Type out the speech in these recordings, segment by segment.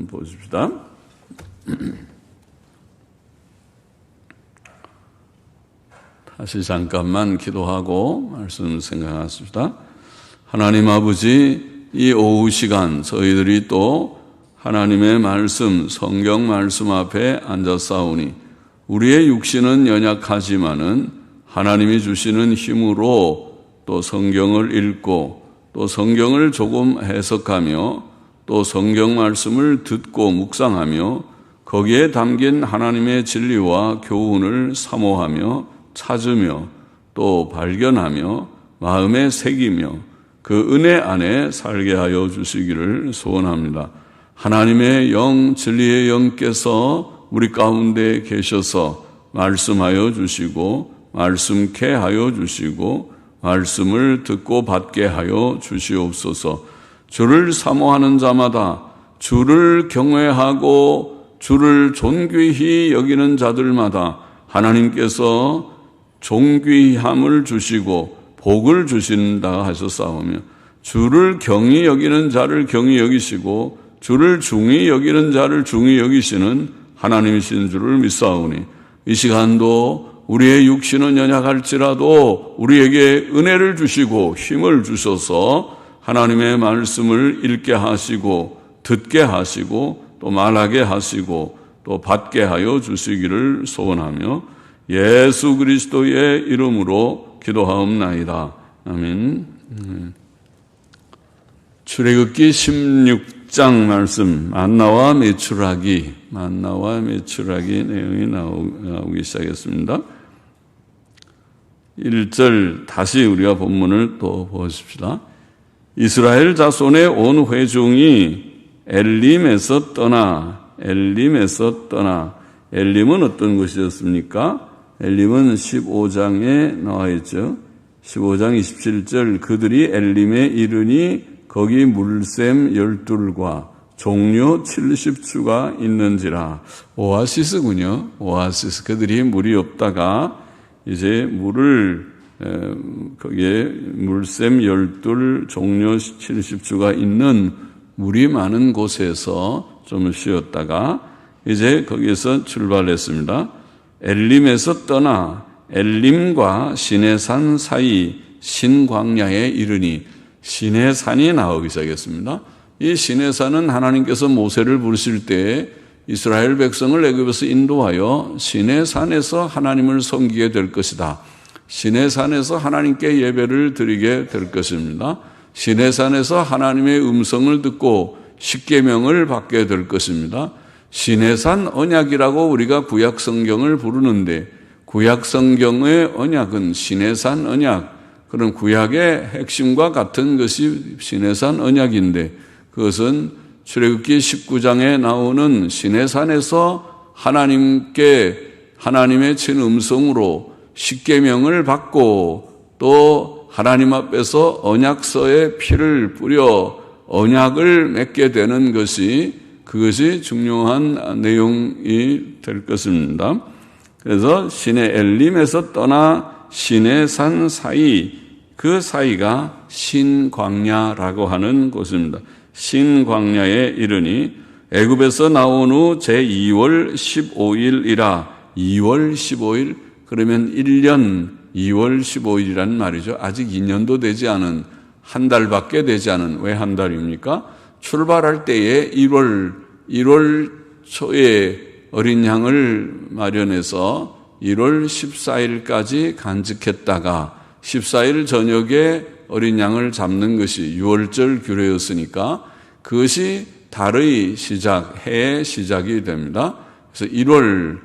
보십시다. 다시 잠깐만 기도하고 말씀 생각하십시다. 하나님 아버지, 이 오후 시간 저희들이 또 하나님의 말씀, 성경 말씀 앞에 앉았사오니 우리의 육신은 연약하지만은 하나님이 주시는 힘으로 또 성경을 읽고 또 성경을 조금 해석하며 또 성경 말씀을 듣고 묵상하며 거기에 담긴 하나님의 진리와 교훈을 사모하며 찾으며 또 발견하며 마음에 새기며 그 은혜 안에 살게 하여 주시기를 소원합니다. 하나님의 영, 진리의 영께서 우리 가운데 계셔서 말씀하여 주시고 말씀케 하여 주시고 말씀을 듣고 받게 하여 주시옵소서. 주를 사모하는 자마다, 주를 경외하고 주를 존귀히 여기는 자들마다 하나님께서 존귀함을 주시고 복을 주신다 하셨사오며, 주를 경히 여기는 자를 경히 여기시고 주를 중히 여기는 자를 중히 여기시는 하나님이신 줄을 믿사오니, 이 시간도 우리의 육신은 연약할지라도 우리에게 은혜를 주시고 힘을 주셔서 하나님의 말씀을 읽게 하시고 듣게 하시고 또 말하게 하시고 또 받게 하여 주시기를 소원하며 예수 그리스도의 이름으로 기도하옵나이다. 아멘. 출애굽기 16장 말씀, 만나와 메추라기 내용이 나오기 시작했습니다. 1절 다시 우리가 본문을 또 보십시다. 이스라엘 자손의 온 회중이 엘림에서 떠나. 엘림은 어떤 곳이었습니까? 엘림은 15장에 나와 있죠. 15장 27절, 그들이 엘림에 이르니 거기 물샘 12과 종려 70주가 있는지라. 오아시스군요. 오아시스. 그들이 물이 없다가 이제 물을 거기에 물샘 12, 종려 70주가 있는 물이 많은 곳에서 좀 쉬었다가 이제 거기에서 출발했습니다. 엘림에서 떠나 엘림과 시내산 사이 신광야에 이르니, 시내산이 나오기 시작했습니다. 이 시내산은 하나님께서 모세를 부르실 때 이스라엘 백성을 애굽에서 인도하여 시내산에서 하나님을 섬기게 될 것이다. 시내산에서 하나님께 예배를 드리게 될 것입니다. 시내산에서 하나님의 음성을 듣고 십계명을 받게 될 것입니다. 시내산 언약이라고 우리가 구약 성경을 부르는데, 구약 성경의 언약은 시내산 언약, 그런 구약의 핵심과 같은 것이 시내산 언약인데, 그것은 출애굽기 19장에 나오는 시내산에서 하나님의 친음성으로 십계명을 받고 또 하나님 앞에서 언약서에 피를 뿌려 언약을 맺게 되는 것이, 그것이 중요한 내용이 될 것입니다. 그래서 시내 엘림에서 떠나 시내산 사이, 그 사이가 신광야라고 하는 곳입니다. 신광야에 이르니 애굽에서 나온 후 제2월 15일이라. 2월 15일 그러면 1년 2월 15일이라는 말이죠. 아직 2년도 되지 않은, 한 달밖에 되지 않은. 왜 한 달입니까? 출발할 때에 1월 초에 어린 양을 마련해서 1월 14일까지 간직했다가 14일 저녁에 어린 양을 잡는 것이 6월절 규례였으니까 그것이 달의 시작, 해의 시작이 됩니다. 그래서 1월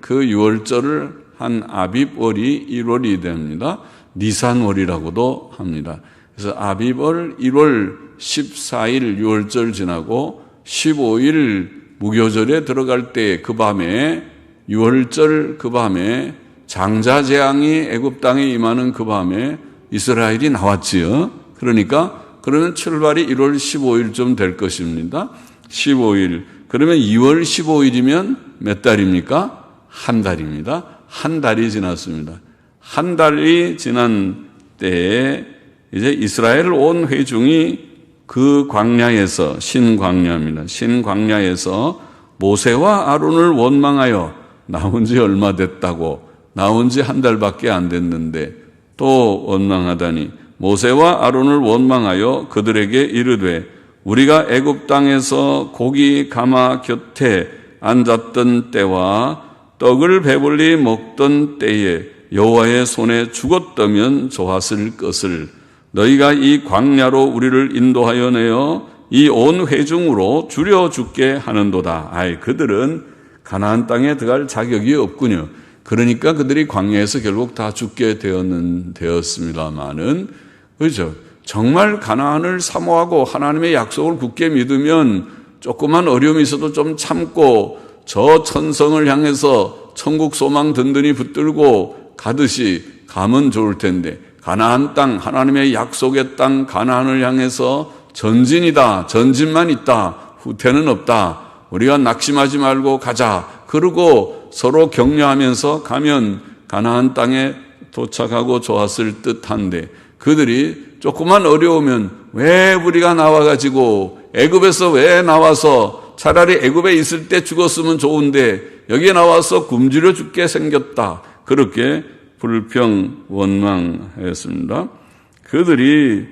그 6월절을 한 아빕월이 1월이 됩니다. 니산월이라고도 합니다. 그래서 아빕월 1월 14일 6월절 지나고 15일 무교절에 들어갈 때 그 밤에, 6월절 그 밤에 장자재앙이 애굽 땅에 임하는 그 밤에 이스라엘이 나왔지요. 그러면 출발이 1월 15일쯤 될 것입니다. 15일. 그러면 2월 15일이면 몇 달입니까? 한 달입니다. 한 달이 지났습니다. 한 달이 지난 때에 이제 이스라엘 온 회중이 그 광야에서, 신광야입니다. 신광야에서 모세와 아론을 원망하여 나온 지 얼마 됐다고, 나온 지 한 달밖에 안 됐는데 또 원망하다니, 모세와 아론을 원망하여 그들에게 이르되 우리가 애굽 땅에서 고기 가마 곁에 앉았던 때와 떡을 배불리 먹던 때에 여호와의 손에 죽었다면 좋았을 것을 너희가 이 광야로 우리를 인도하여 내어 이 온 회중으로 줄여 죽게 하는도다. 그들은 가나안 땅에 들어갈 자격이 없군요. 그러니까 그들이 광야에서 결국 다 죽게 되었습니다마는, 그렇죠? 정말 가나안을 사모하고 하나님의 약속을 굳게 믿으면 조그만 어려움이 있어도 좀 참고 저 천성을 향해서 천국 소망 든든히 붙들고 가듯이 가면 좋을 텐데, 가나안 땅, 하나님의 약속의 땅 가나안을 향해서 전진이다, 전진만 있다, 후퇴는 없다, 우리가 낙심하지 말고 가자, 그러고 서로 격려하면서 가면 가나안 땅에 도착하고 좋았을 듯한데, 그들이 조금만 어려우면 왜 우리가 나와가지고 애굽에서 왜 나와서 차라리 애굽에 있을 때 죽었으면 좋은데 여기에 나와서 굶주려 죽게 생겼다, 그렇게 불평 원망하였습니다. 그들이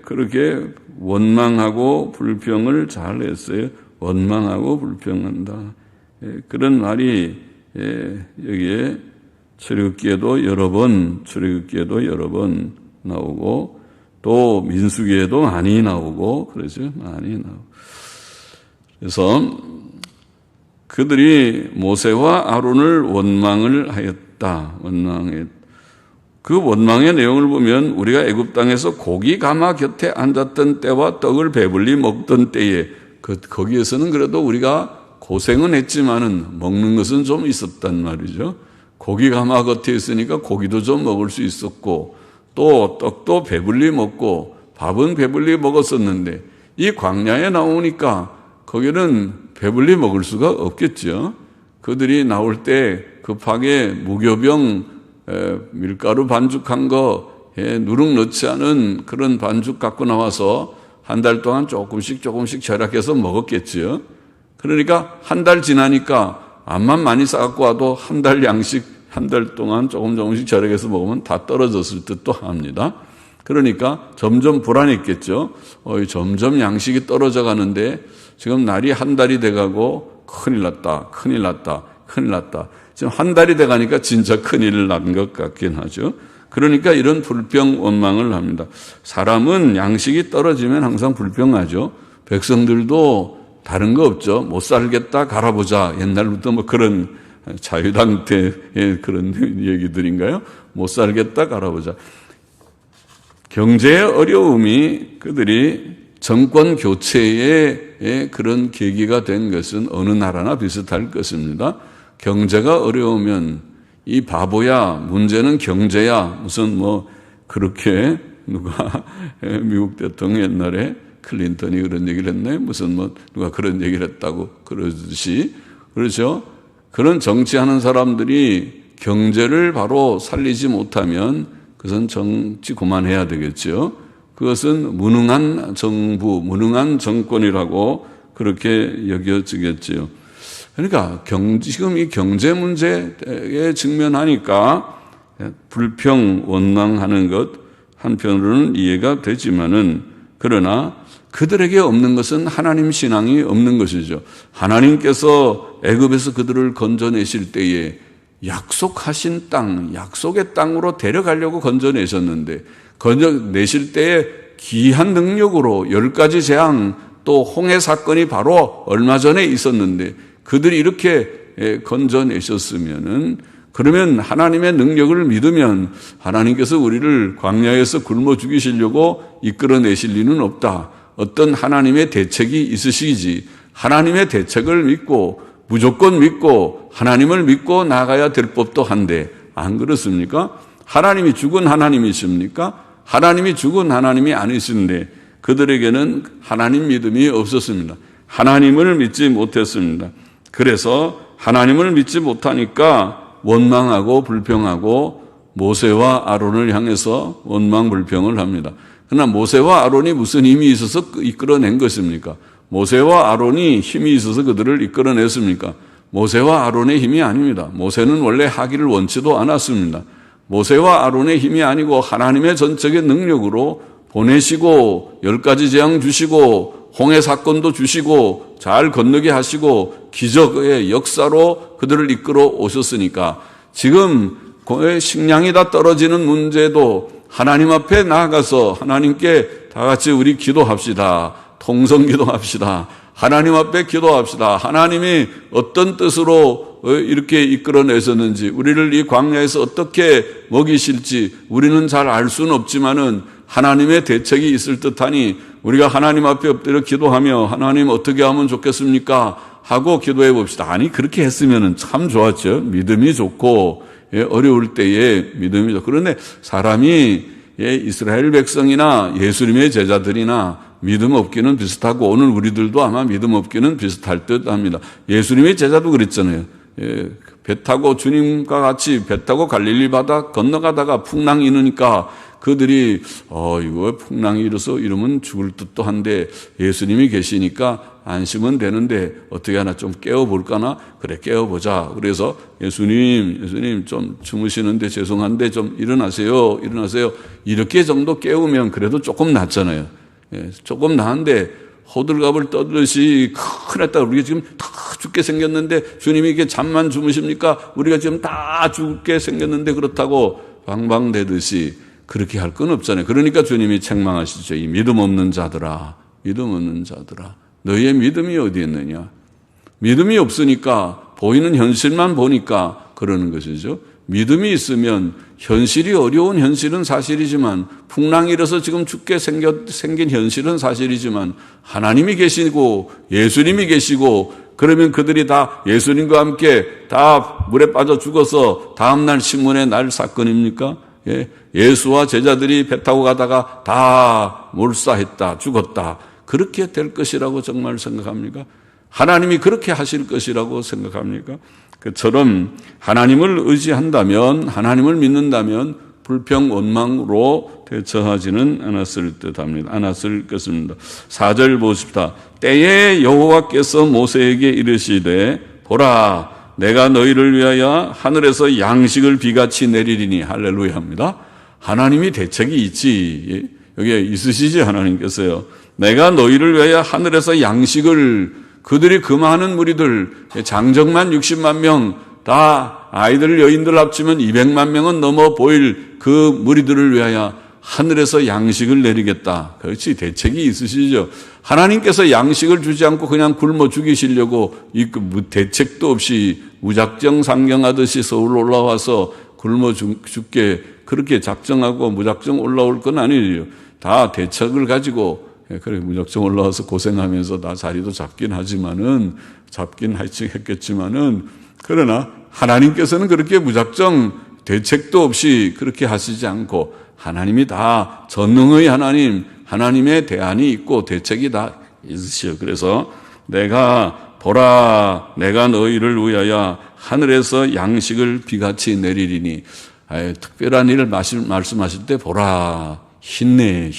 그렇게 원망하고 불평을 잘 했어요. 원망하고 불평한다. 그런 말이 여기에 출애굽기에도 여러 번 나오고 또 민수기에도 많이 나오고 그러죠. 많이 나오고. 그래서 그들이 모세와 아론을 원망을 하였다. 그 원망의 내용을 보면 우리가 애굽 땅에서 고기 가마 곁에 앉았던 때와 떡을 배불리 먹던 때에, 거기에서는 그래도 우리가 고생은 했지만은 먹는 것은 좀 있었단 말이죠. 고기 가마 곁에 있으니까 고기도 좀 먹을 수 있었고 또 떡도 배불리 먹고 밥은 배불리 먹었었는데, 이 광야에 나오니까 거기는 배불리 먹을 수가 없겠죠. 그들이 나올 때 급하게 무교병 밀가루 반죽한 거, 누룩 넣지 않은 그런 반죽 갖고 나와서 한 달 동안 조금씩 절약해서 먹었겠죠. 그러니까 한 달 지나니까 암만 많이 싸갖고 와도 한 달 양식, 한 달 동안 조금씩 절약해서 먹으면 다 떨어졌을 듯도 합니다. 그러니까 점점 불안했겠죠. 점점 양식이 떨어져 가는데 지금 날이 한 달이 돼가고 큰일 났다. 지금 한 달이 돼가니까 진짜 큰일 난 것 같긴 하죠. 그러니까 이런 불평 원망을 합니다. 사람은 양식이 떨어지면 항상 불평하죠. 백성들도 다른 거 없죠. 못 살겠다, 갈아보자. 옛날부터 뭐 그런 자유당 때의 그런 얘기들인가요? 못 살겠다, 갈아보자. 경제의 어려움이 그들이 정권 교체의 그런 계기가 된 것은 어느 나라나 비슷할 것입니다. 경제가 어려우면 이 바보야, 문제는 경제야, 무슨 뭐 그렇게 누가 미국 대통령 옛날에 클린턴이 그런 얘기를 했나요? 무슨 뭐 누가 그런 얘기를 했다고 그러듯이, 그렇죠? 그런 정치하는 사람들이 경제를 바로 살리지 못하면 그것은 정치 그만해야 되겠죠. 그것은 무능한 정부, 무능한 정권이라고 그렇게 여겨지겠지요. 그러니까 지금 이 경제 문제에 직면하니까 불평, 원망하는 것 한편으로는 이해가 되지만은, 그러나 그들에게 없는 것은 하나님 신앙이 없는 것이죠. 하나님께서 애굽에서 그들을 건져내실 때에 약속하신 땅, 약속의 땅으로 데려가려고 건져내셨는데, 건져내실 때에 기이한 능력으로 10가지 재앙, 또 홍해 사건이 바로 얼마 전에 있었는데 그들이 이렇게 건져내셨으면은, 그러면 하나님의 능력을 믿으면 하나님께서 우리를 광야에서 굶어 죽이시려고 이끌어내실 리는 없다. 어떤 하나님의 대책이 있으시지. 하나님의 대책을 믿고 무조건 믿고 하나님을 믿고 나가야 될 법도 한데, 안 그렇습니까? 하나님이 죽은 하나님이십니까? 하나님이 죽은 하나님이 아니신데 그들에게는 하나님 믿음이 없었습니다. 하나님을 믿지 못했습니다. 그래서 하나님을 믿지 못하니까 원망하고 불평하고 모세와 아론을 향해서 원망 불평을 합니다. 그러나 모세와 아론이 무슨 힘이 있어서 이끌어낸 것입니까? 모세와 아론이 힘이 있어서 그들을 이끌어냈습니까? 모세와 아론의 힘이 아닙니다. 모세는 원래 하기를 원치도 않았습니다. 모세와 아론의 힘이 아니고 하나님의 전적인 능력으로 보내시고 10가지 재앙 주시고 홍해 사건도 주시고 잘 건너게 하시고 기적의 역사로 그들을 이끌어 오셨으니까 지금 식량이 다 떨어지는 문제도 하나님 앞에 나아가서 하나님께 다 같이 우리 기도합시다. 통성 기도합시다. 하나님 앞에 기도합시다. 하나님이 어떤 뜻으로 이렇게 이끌어내셨는지, 우리를 이 광야에서 어떻게 먹이실지 우리는 잘 알 수는 없지만은 하나님의 대책이 있을 듯하니 우리가 하나님 앞에 엎드려 기도하며 하나님 어떻게 하면 좋겠습니까? 하고 기도해 봅시다. 아니 그렇게 했으면 참 좋았죠. 믿음이 좋고 어려울 때에 믿음이 좋고. 그런데 사람이 이스라엘 백성이나 예수님의 제자들이나 믿음 없기는 비슷하고 오늘 우리들도 아마 믿음 없기는 비슷할 듯 합니다. 예수님의 제자도 그랬잖아요. 배 타고 주님과 같이 배 타고 갈릴리 바다 건너가다가 풍랑이 일으니까 그들이 이거 풍랑이 일어서 이러면 죽을 듯도 한데 예수님이 계시니까 안심은 되는데 어떻게 하나 좀 깨워볼까나? 그래 깨워보자. 그래서 예수님 좀 주무시는데 죄송한데 좀 일어나세요. 이렇게 정도 깨우면 그래도 조금 낫잖아요. 조금 나은데 호들갑을 떠들듯이 큰일났다. 우리가 지금 다 죽게 생겼는데 주님이 이게 잠만 주무십니까? 우리가 지금 다 죽게 생겼는데 그렇다고 방방대듯이 그렇게 할 건 없잖아요. 그러니까 주님이 책망하시죠. 이 믿음 없는 자들아, 너희의 믿음이 어디 있느냐? 믿음이 없으니까 보이는 현실만 보니까 그러는 것이죠. 믿음이 있으면 현실이 어려운 현실은 사실이지만 풍랑이 일어서 지금 죽게 생긴 현실은 사실이지만 하나님이 계시고 예수님이 계시고 그러면 그들이 다 예수님과 함께 다 물에 빠져 죽어서 다음날 신문에 날 사건입니까? 예수와 제자들이 배 타고 가다가 다 몰사했다, 죽었다. 그렇게 될 것이라고 정말 생각합니까? 하나님이 그렇게 하실 것이라고 생각합니까? 그처럼 하나님을 의지한다면, 하나님을 믿는다면 불평, 원망으로 대처하지는 않았을 것입니다. 4절 보십시다. 때에 여호와께서 모세에게 이르시되 보라, 내가 너희를 위하여 하늘에서 양식을 비같이 내리리니. 할렐루야입니다. 하나님이 대책이 있지. 여기에 있으시지 하나님께서요. 내가 너희를 위하여 하늘에서 양식을, 그들이 그 많은 무리들, 장정만 60만 명, 다 아이들 여인들 합치면 200만 명은 넘어 보일 그 무리들을 위하여 하늘에서 양식을 내리겠다. 그렇지, 대책이 있으시죠. 하나님께서 양식을 주지 않고 그냥 굶어 죽이시려고 대책도 없이 무작정 상경하듯이 서울 올라와서 굶어 죽게 그렇게 작정하고 무작정 올라올 건 아니에요. 다 대책을 가지고 그래 무작정 올라와서 고생하면서 나 자리도 잡긴 했겠지만은 그러나 하나님께서는 그렇게 무작정 대책도 없이 그렇게 하시지 않고 하나님이 다 전능의 하나님, 하나님의 대안이 있고 대책이 다 있으시오. 그래서 보라, 내가 너희를 위하여 하늘에서 양식을 비같이 내리리니. 특별한 일을 말씀하실 때 보라, 힘내,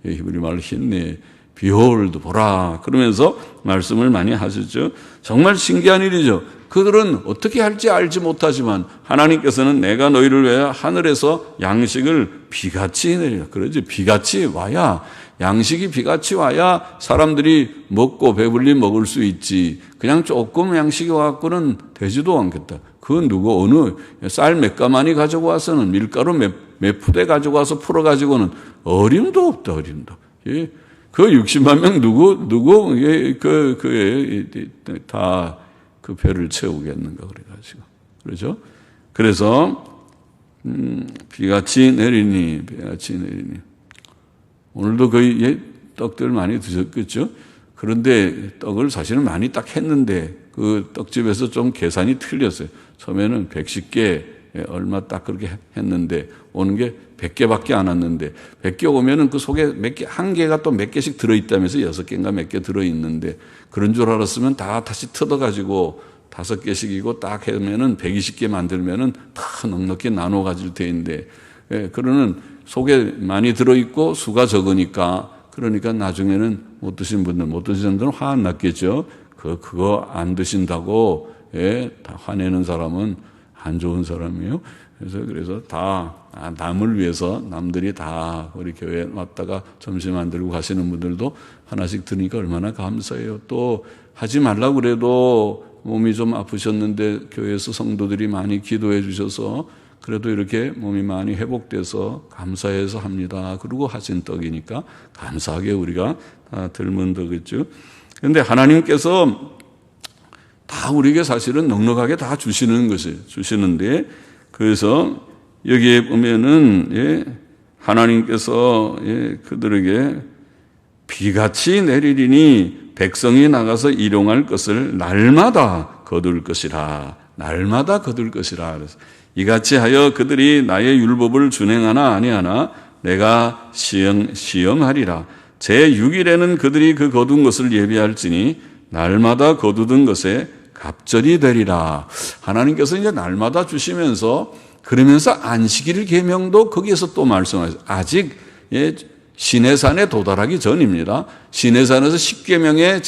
우리말로 힘내, behold, 보라 그러면서 말씀을 많이 하셨죠. 정말 신기한 일이죠. 그들은 어떻게 할지 알지 못하지만 하나님께서는 내가 너희를 위하여 하늘에서 양식을 비같이 내리라. 그러지, 비같이 와야, 양식이 비같이 와야 사람들이 먹고 배불리 먹을 수 있지. 그냥 조금 양식이 와갖고는 되지도 않겠다. 그건 어느 쌀 몇 가마니 가지고 와서는, 밀가루 몇 푸대 가지고 와서 풀어가지고는 어림도 없다, 어림도. 예. 그 60만 명 다 그 배를 채우겠는가 그래가지고. 그렇죠? 그래서, 비같이 내리니. 오늘도 거의 떡들 많이 드셨겠죠? 그런데 떡을 사실은 많이 딱 했는데 그 떡집에서 좀 계산이 틀렸어요. 처음에는 110개 얼마 딱 그렇게 했는데 오는 게 100개밖에 안 왔는데 100개 오면은 그 속에 한 개가 또 몇 개씩 들어있다면서 6개인가 몇 개 들어있는데 그런 줄 알았으면 다 다시 뜯어가지고 5개씩이고 딱 하면은 120개 만들면은 다 넉넉히 나눠 가질 테인데 그러는 속에 많이 들어있고 수가 적으니까 그러니까 나중에는 못 드신 분들은 화 안 났겠죠. 그거 안 드신다고 다 화내는 사람은 안 좋은 사람이에요. 그래서 다 남을 위해서 남들이 다 우리 교회에 왔다가 점심 안 들고 가시는 분들도 하나씩 드니까 얼마나 감사해요. 또 하지 말라고 그래도 몸이 좀 아프셨는데 교회에서 성도들이 많이 기도해 주셔서 그래도 이렇게 몸이 많이 회복돼서 감사해서 합니다. 그리고 하신 떡이니까 감사하게 우리가 다 들면 되겠죠. 그런데 하나님께서 다 우리에게 사실은 넉넉하게 다 주시는데 그래서 여기에 보면은 하나님께서 그들에게 비같이 내리리니 백성이 나가서 일용할 것을 날마다 거둘 것이라. 날마다 거둘 것이라. 그래서 이같이 하여 그들이 나의 율법을 준행하나 아니하나 내가 시험하리라. 제6일에는 그들이 그 거둔 것을 예비할지니 날마다 거두던 것에 갑절이 되리라. 하나님께서 이제 날마다 주시면서 그러면서 안식일 계명도 거기에서 또 말씀하셨어요. 아직 시내산에 도달하기 전입니다. 시내산에서 10계명의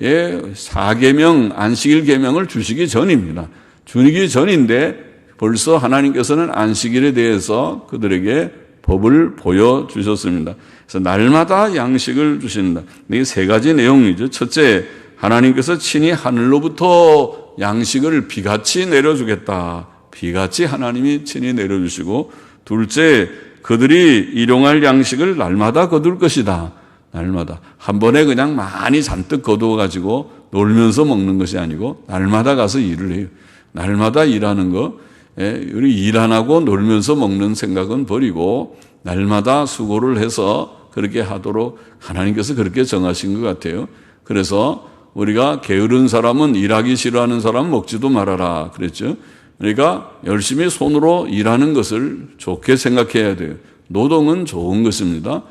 제4계명 안식일 계명을 주시기 전입니다. 주기 전인데 벌써 하나님께서는 안식일에 대해서 그들에게 법을 보여주셨습니다. 그래서 날마다 양식을 주신다. 이게 세 가지 내용이죠. 첫째, 하나님께서 친히 하늘로부터 양식을 비같이 내려주겠다. 비같이 하나님이 친히 내려주시고, 둘째, 그들이 일용할 양식을 날마다 거둘 것이다. 날마다. 한 번에 그냥 많이 잔뜩 거두어가지고 놀면서 먹는 것이 아니고 날마다 가서 일을 해요. 날마다 일하는 거. 우리 일 안 하고 놀면서 먹는 생각은 버리고 날마다 수고를 해서 그렇게 하도록 하나님께서 그렇게 정하신 것 같아요. 그래서 우리가 게으른 사람은 일하기 싫어하는 사람은 먹지도 말아라 그랬죠. 그러니까 열심히 손으로 일하는 것을 좋게 생각해야 돼요. 노동은 좋은 것입니다.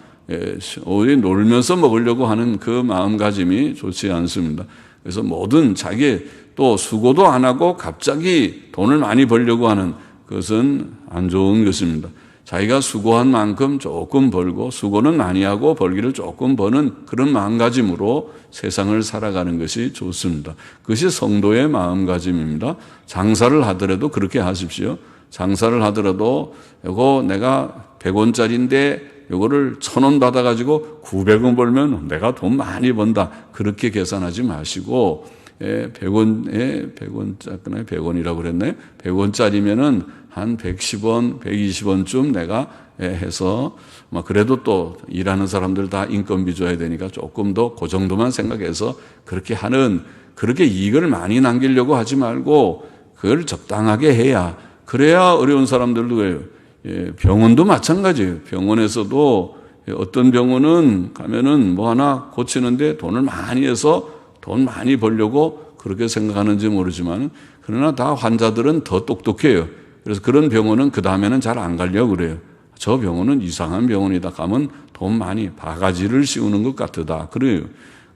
오히려 놀면서 먹으려고 하는 그 마음가짐이 좋지 않습니다. 그래서 모든 자기 또 수고도 안 하고 갑자기 돈을 많이 벌려고 하는 것은 안 좋은 것입니다. 자기가 수고한 만큼 조금 벌고 수고는 많이 하고 벌기를 조금 버는 그런 마음가짐으로 세상을 살아가는 것이 좋습니다. 그것이 성도의 마음가짐입니다. 장사를 하더라도 그렇게 하십시오. 장사를 하더라도 이거 내가 100원짜리인데 이거를 1,000원 받아가지고 900원 벌면 내가 돈 많이 번다. 그렇게 계산하지 마시고 100원이라고 그랬나요? 100원짜리면은 한 110원, 120원쯤 내가 해서 그래도 또 일하는 사람들 다 인건비 줘야 되니까 조금 더 그 정도만 생각해서 그렇게 그렇게 이익을 많이 남기려고 하지 말고 그걸 적당하게 해야 그래야 어려운 사람들도 그래요. 병원도 마찬가지예요. 병원에서도 어떤 병원은 가면은 뭐 하나 고치는데 돈을 많이 해서 돈 많이 벌려고 그렇게 생각하는지 모르지만 그러나 다 환자들은 더 똑똑해요. 그래서 그런 병원은 그 다음에는 잘 안 가려고 그래요. 저 병원은 이상한 병원이다. 가면 돈 많이 바가지를 씌우는 것 같다. 그래요.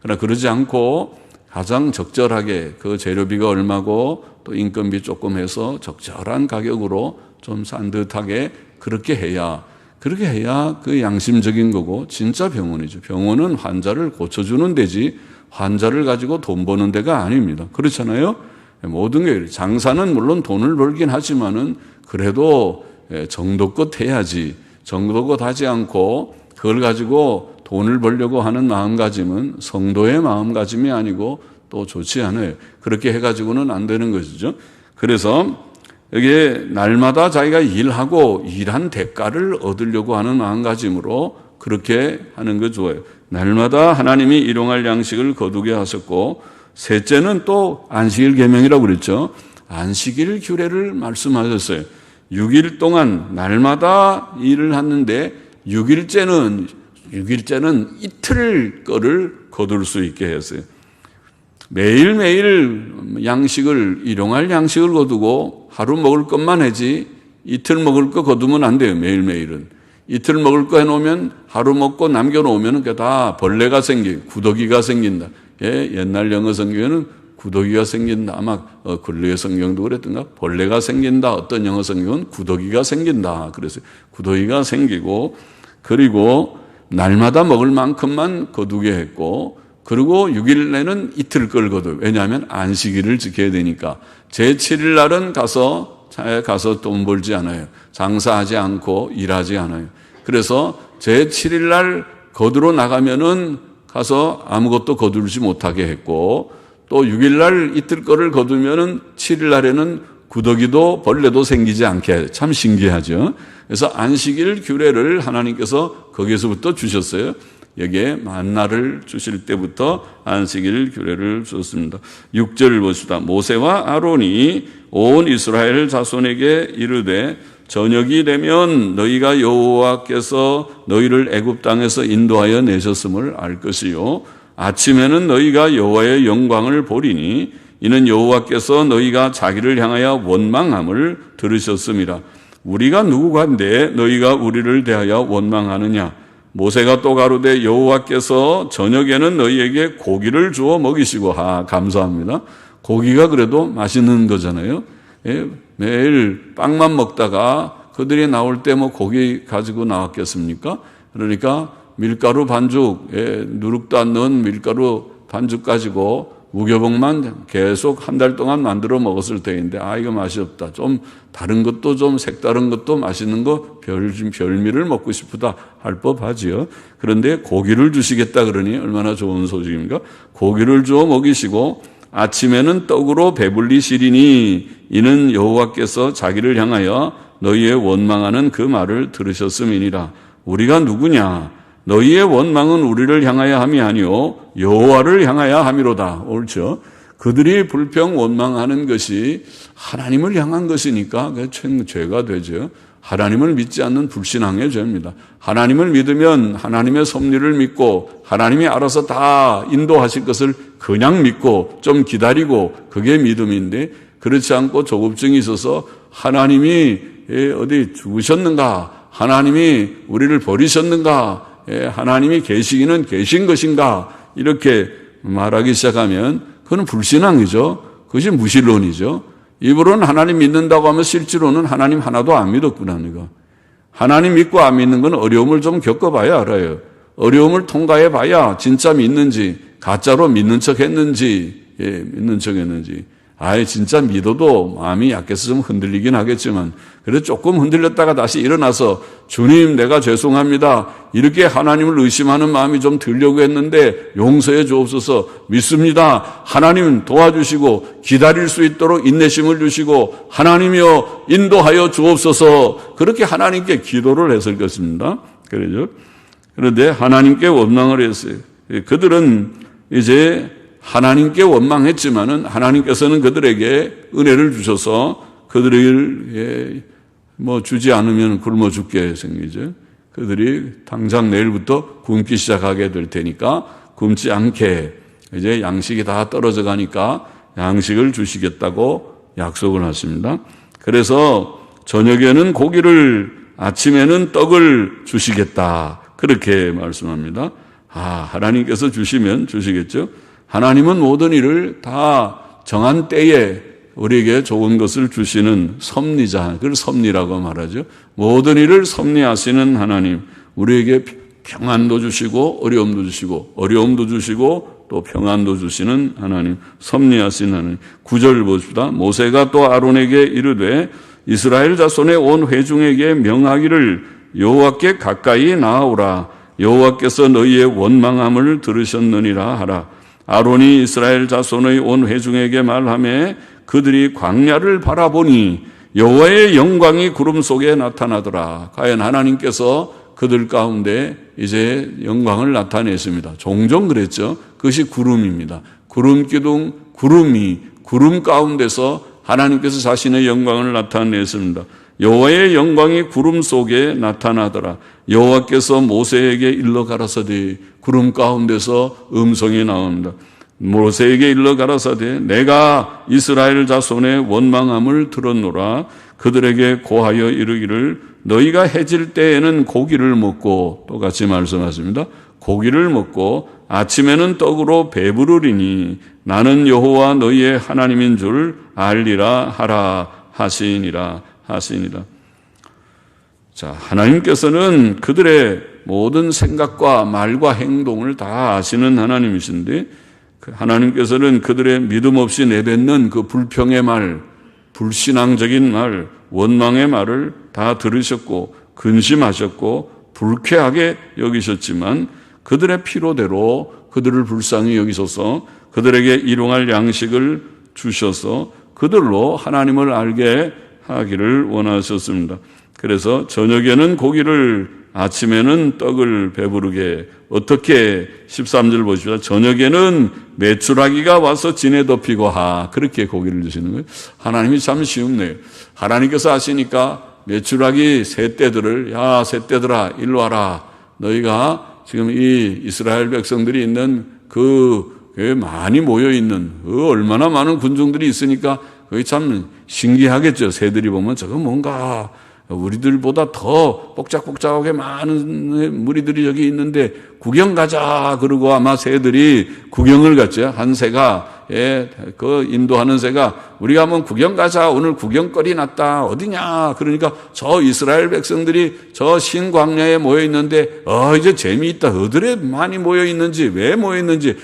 그러나 그러지 않고 가장 적절하게 그 재료비가 얼마고 또 인건비 조금 해서 적절한 가격으로 좀 산듯하게 그렇게 해야 그 양심적인 거고 진짜 병원이죠. 병원은 환자를 고쳐주는 데지 환자를 가지고 돈 버는 데가 아닙니다. 그렇잖아요? 모든 게 장사는 물론 돈을 벌긴 하지만은 그래도 정도껏 해야지. 정도껏 하지 않고 그걸 가지고 돈을 벌려고 하는 마음가짐은 성도의 마음가짐이 아니고 또 좋지 않아요. 그렇게 해가지고는 안 되는 것이죠. 그래서 여기에 날마다 자기가 일하고 일한 대가를 얻으려고 하는 마음가짐으로 그렇게 하는 거 좋아요. 날마다 하나님이 일용할 양식을 거두게 하셨고 셋째는 또 안식일 계명이라고 그랬죠. 안식일 규례를 말씀하셨어요. 6일 동안 날마다 일을 하는데 6일째는 이틀 거를 거둘 수 있게 했어요. 매일매일 일용할 양식을 거두고 하루 먹을 것만 하지 이틀 먹을 거 거두면 안 돼요. 매일매일은. 이틀 먹을 거 해놓으면 하루 먹고 남겨놓으면 그게 다 벌레가 구더기가 생긴다. 옛날 영어 성경에는 구더기가 생긴다. 아마 근래의 성경도 그랬던가? 벌레가 생긴다. 어떤 영어 성경은 구더기가 생긴다. 그래서 구더기가 생기고, 그리고 날마다 먹을 만큼만 거두게 했고, 그리고 6일 내는 이틀 끌거든. 왜냐하면 안식일을 지켜야 되니까. 제7일 날은 가서 돈 벌지 않아요. 장사하지 않고 일하지 않아요. 그래서 제7일 날 거두러 나가면은 가서 아무것도 거두지 못하게 했고, 또 6일 날 이틀 거를 거두면은 7일 날에는 구더기도 벌레도 생기지 않게 해요. 참 신기하죠. 그래서 안식일 규례를 하나님께서 거기에서부터 주셨어요. 여기에 만나를 주실 때부터 안식일 규례를 주셨습니다. 6절 보시다. 모세와 아론이 온 이스라엘 자손에게 이르되 저녁이 되면 너희가 여호와께서 너희를 애굽 땅에서 인도하여 내셨음을 알 것이요 아침에는 너희가 여호와의 영광을 보리니 이는 여호와께서 너희가 자기를 향하여 원망함을 들으셨음이라. 우리가 누구간데 너희가 우리를 대하여 원망하느냐. 모세가 또 가로되 여호와께서 저녁에는 너희에게 고기를 주어 먹이시고. 감사합니다. 고기가 그래도 맛있는 거잖아요. 매일 빵만 먹다가 그들이 나올 때 뭐 고기 가지고 나왔겠습니까? 그러니까 밀가루 반죽, 누룩도 안 넣은 밀가루 반죽 가지고 무교봉만 계속 한 달 동안 만들어 먹었을 때인데, 이거 맛이 없다. 좀 다른 것도 좀 색다른 것도 맛있는 거 별미를 먹고 싶다 할 법하지요. 그런데 고기를 주시겠다 그러니 얼마나 좋은 소식입니까? 고기를 주어 먹이시고 아침에는 떡으로 배불리시리니 이는 여호와께서 자기를 향하여 너희의 원망하는 그 말을 들으셨음이니라. 우리가 누구냐? 너희의 원망은 우리를 향하여 함이 아니요 여호와를 향하여 함이로다. 옳죠? 그들이 불평 원망하는 것이 하나님을 향한 것이니까 그게 죄가 되죠. 하나님을 믿지 않는 불신앙의 죄입니다. 하나님을 믿으면 하나님의 섭리를 믿고 하나님이 알아서 다 인도하실 것을 그냥 믿고 좀 기다리고, 그게 믿음인데, 그렇지 않고 조급증이 있어서 하나님이 어디 죽으셨는가, 하나님이 우리를 버리셨는가, 하나님이 계시기는 계신 것인가, 이렇게 말하기 시작하면 그건 불신앙이죠. 그것이 무신론이죠. 입으로는 하나님 믿는다고 하면 실제로는 하나님 하나도 안 믿었구나. 하나님 믿고 안 믿는 건 어려움을 좀 겪어봐야 알아요. 어려움을 통과해봐야 진짜 믿는지, 가짜로 믿는 척 했는지, 믿는 척 했는지. 진짜 믿어도 마음이 약해서 좀 흔들리긴 하겠지만, 그래도 조금 흔들렸다가 다시 일어나서 주님 내가 죄송합니다, 이렇게 하나님을 의심하는 마음이 좀 들려고 했는데 용서해 주옵소서, 믿습니다, 하나님 도와주시고 기다릴 수 있도록 인내심을 주시고 하나님이여 인도하여 주옵소서, 그렇게 하나님께 기도를 했을 것입니다. 그러죠? 그런데 하나님께 원망을 했어요. 그들은 이제 하나님께 원망했지만은 하나님께서는 그들에게 은혜를 주셔서 그들을 주지 않으면 굶어 죽게 생기죠. 그들이 당장 내일부터 굶기 시작하게 될 테니까 굶지 않게, 이제 양식이 다 떨어져 가니까 양식을 주시겠다고 약속을 하십니다. 그래서 저녁에는 고기를, 아침에는 떡을 주시겠다, 그렇게 말씀합니다. 하나님께서 주시면 주시겠죠. 하나님은 모든 일을 다 정한 때에 우리에게 좋은 것을 주시는 섭리자, 그걸 섭리라고 말하죠. 모든 일을 섭리하시는 하나님, 우리에게 평안도 주시고 어려움도 주시고, 어려움도 주시고 또 평안도 주시는 하나님, 섭리하신 하나님. 9절 보십시다. 모세가 또 아론에게 이르되 이스라엘 자손의 온 회중에게 명하기를 여호와께 가까이 나아오라. 여호와께서 너희의 원망함을 들으셨느니라 하라. 아론이 이스라엘 자손의 온 회중에게 말하며 그들이 광야를 바라보니 여호와의 영광이 구름 속에 나타나더라. 과연 하나님께서 그들 가운데 이제 영광을 나타내십니다. 종종 그랬죠. 그것이 구름입니다. 구름 기둥, 구름 가운데서 하나님께서 자신의 영광을 나타내십니다. 여호와의 영광이 구름 속에 나타나더라. 여호와께서 모세에게 일러 가라사대, 구름 가운데서 음성이 나옵니다. 모세에게 일러 가라사대 내가 이스라엘 자손의 원망함을 들었노라. 그들에게 고하여 이르기를 너희가 해질 때에는 고기를 먹고, 똑같이 말씀하십니다. 고기를 먹고 아침에는 떡으로 배부르리니 나는 여호와 너희의 하나님인 줄 알리라 하라 하시니라. 자, 하나님께서는 그들의 모든 생각과 말과 행동을 다 아시는 하나님이신데, 하나님께서는 그들의 믿음 없이 내뱉는 그 불평의 말, 불신앙적인 말, 원망의 말을 다 들으셨고 근심하셨고 불쾌하게 여기셨지만, 그들의 필요대로 그들을 불쌍히 여기셔서 그들에게 일용할 양식을 주셔서 그들로 하나님을 알게 하기를 원하셨습니다. 그래서 저녁에는 고기를, 아침에는 떡을 배부르게. 어떻게 13절 보십시오. 저녁에는 메추라기가 와서 진에 덮이고 그렇게 고기를 주시는 거예요. 하나님이 참 쉬운네요. 하나님께서 하시니까 메추라기 새떼들을, 야 새떼들아 일로 와라. 너희가 지금 이 이스라엘 백성들이 있는 많이 모여있는 얼마나 많은 군중들이 있으니까 그게 참 신기하겠죠. 새들이 보면 저거 뭔가 우리들보다 더 복작복작하게 많은 무리들이 여기 있는데 구경 가자 그러고 아마 새들이 구경을 갔죠. 한 새가, 그 인도하는 새가 우리가 한번 구경 가자. 오늘 구경거리 났다. 어디냐? 그러니까 저 이스라엘 백성들이 저 신광야에 모여 있는데 이제 재미있다. 어디에 많이 모여 있는지, 왜 모여 있는지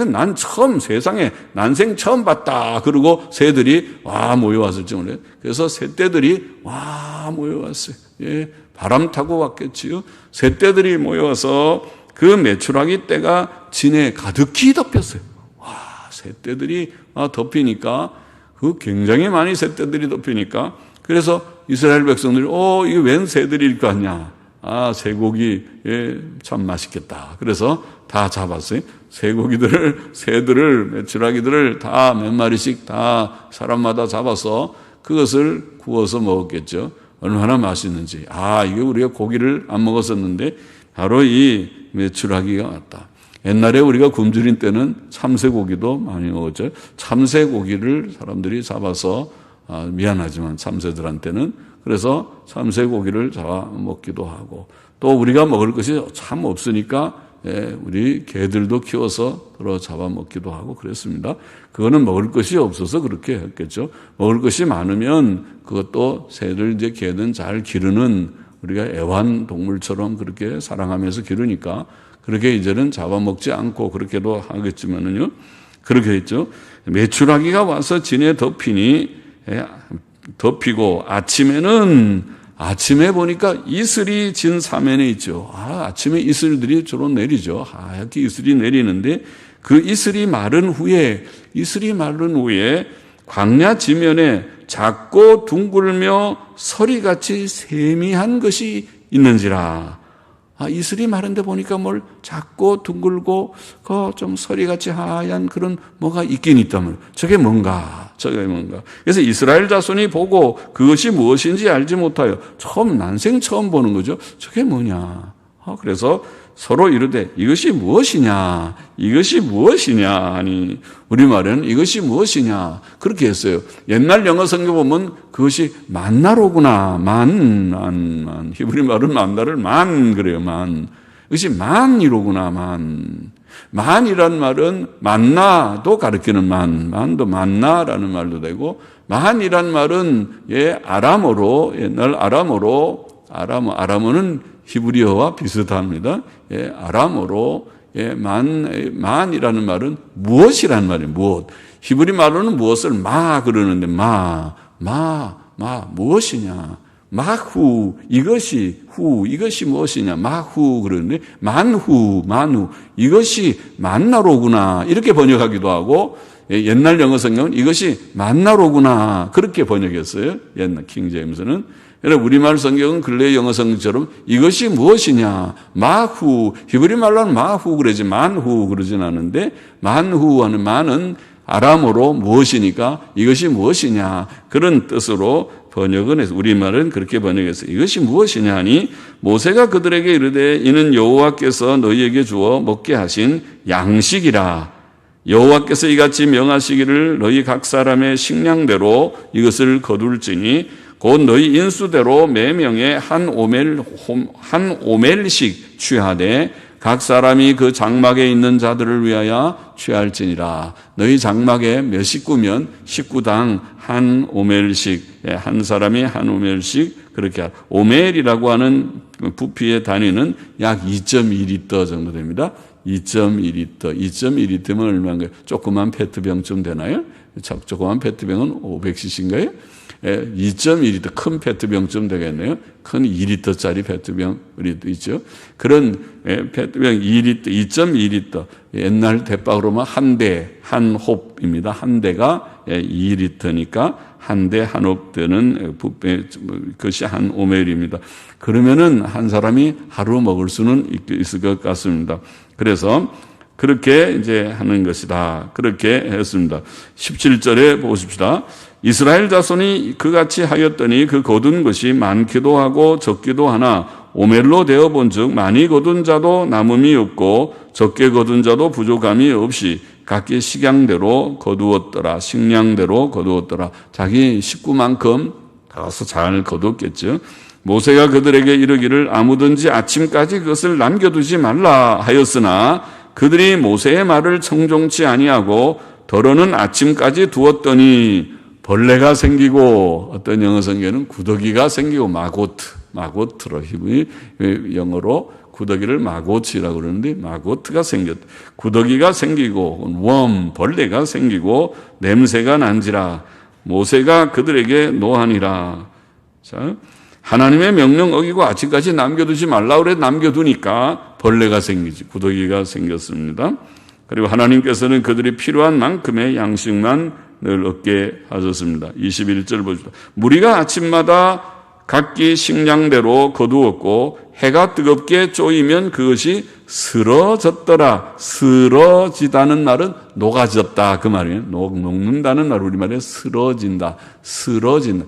난 세상에 난생 처음 봤다. 그러고 새들이 모여왔을지 몰라요. 그래서 새떼들이 모여왔어요. 바람 타고 왔겠지요. 새떼들이 모여와서 그 메추라기 떼가 진에 가득히 덮였어요. 새떼들이 덮이니까, 굉장히 많이 새떼들이 덮이니까, 그래서 이스라엘 백성들이 이게 웬 새들일 거 아니야. 쇠고기 참 맛있겠다. 그래서 다 잡았어요. 새들을 메추라기들을 다 몇 마리씩 다 사람마다 잡아서 그것을 구워서 먹었겠죠. 얼마나 맛있는지. 이게 우리가 고기를 안 먹었었는데 바로 이 메추라기가 왔다. 옛날에 우리가 굶주린 때는 참새고기도 많이 먹었죠. 참새고기를 사람들이 잡아서, 미안하지만 참새들한테는, 그래서 참새고기를 잡아 먹기도 하고, 또 우리가 먹을 것이 참 없으니까 우리 개들도 키워서 들어 잡아 먹기도 하고 그랬습니다. 그거는 먹을 것이 없어서 그렇게 했겠죠. 먹을 것이 많으면 그것도 새들 이제 개는 잘 기르는, 우리가 애완동물처럼 그렇게 사랑하면서 기르니까 그렇게 이제는 잡아먹지 않고 그렇게도 하겠지만은요. 그렇게 했죠. 메추라기가 와서 진에 덮이고 아침에 보니까 이슬이 진 사면에 있죠. 아침에 이슬들이 주로 내리죠. 하얗게 이슬이 내리는데 그 이슬이 마른 후에 광야 지면에 작고 둥글며 서리같이 세미한 것이 있는지라. 이슬이 마른데 보니까 뭘 작고 둥글고 좀 서리같이 하얀 그런 뭐가 있긴 있다면 저게 뭔가. 그래서 이스라엘 자손이 보고 그것이 무엇인지 알지 못하여 난생 처음 보는 거죠. 저게 뭐냐. 그래서 서로 이르되 이것이 무엇이냐. 아니 우리말에는 이것이 무엇이냐 그렇게 했어요. 옛날 영어 성경 보면 그것이 만나로구나. 만 히브리 말은 만나를 만 그래요. 만. 이것이 만이로구나. 만이란 말은 만나도 가리키는 만도 만나라는 말도 되고, 만이란 말은 아람어로, 옛날 아람어는 히브리어와 비슷합니다. 아람어로 만이라는 말은 무엇이라는 말이에요. 무엇. 히브리 말로는 무엇을 그러는데 무엇이냐. 마후, 이것이 무엇이냐. 마후 그러는데 만후, 이것이 만나로구나. 이렇게 번역하기도 하고, 옛날 영어 성경은 이것이 만나로구나. 그렇게 번역했어요. 옛날 킹제임스는. 우리말 성경은 근래 영어 성경처럼 이것이 무엇이냐. 마후, 히브리 말로는 마후 그러지 만후 그러진 않은데, 만후 하는 만은 아람어로 무엇이니까 이것이 무엇이냐. 그런 뜻으로 번역은 해서 우리말은 그렇게 번역했어요. 이것이 무엇이냐 하니 모세가 그들에게 이르되 이는 여호와께서 너희에게 주어 먹게 하신 양식이라. 여호와께서 이같이 명하시기를 너희 각 사람의 식량대로 이것을 거둘지니 곧 너희 인수대로 매명에 한 오멜씩 취하되 각 사람이 그 장막에 있는 자들을 위하여 취할지니라. 너희 장막에 몇 식구면 식구당 한 오멜씩, 한 사람이 한 오멜씩 그렇게 하라. 오멜이라고 하는 부피의 단위는 약 2.2리터 정도 됩니다. 2.2리터. 2.2리터면 얼마인가요? 조그만 페트병쯤 되나요? 조그만 페트병은 500cc인가요? 2.2리터 큰 페트병쯤 되겠네요. 큰 2리터짜리 페트병 우리도 있죠. 그런 페트병 2리터, 2.2리터. 옛날 대박으로만 한 대, 한 홉입니다. 한 대가 2리터니까 한 대, 한 홉 되는 부페, 그것이 한 오멜입니다. 그러면은 한 사람이 하루 먹을 수는 있을 것 같습니다. 그래서 그렇게 이제 하는 것이다. 그렇게 했습니다. 17절에 보십시다. 이스라엘 자손이 그같이 하였더니 그 거둔 것이 많기도 하고 적기도 하나 오멜로 되어 본즉 많이 거둔 자도 남음이 없고 적게 거둔 자도 부족함이 없이 각기 식량대로 거두었더라. 식량대로 거두었더라. 자기 식구만큼 가서 잘 거뒀겠죠. 모세가 그들에게 이르기를 아무든지 아침까지 그것을 남겨두지 말라 하였으나 그들이 모세의 말을 청종치 아니하고 더러는 아침까지 두었더니 벌레가 생기고 어떤 영어 성경에는 구더기가 생기고 마고트로 영어로 구더기를 마고치라고 그러는데 마고트가 생겼다. 구더기가 생기고 벌레가 생기고 냄새가 난지라 모세가 그들에게 노하니라. 자, 하나님의 명령 어기고 아침까지 남겨두지 말라 그래 남겨두니까 벌레가 생기지 구더기가 생겼습니다. 그리고 하나님께서는 그들이 필요한 만큼의 양식만 늘 얻게 하셨습니다. 21절 보십시오. 무리가 아침마다 각기 식량대로 거두었고 해가 뜨겁게 쪼이면 그것이 쓰러졌더라. 쓰러지다는 말은 녹아졌다 그 말이에요. 녹는다는 말 우리말에 쓰러진다. 쓰러진다.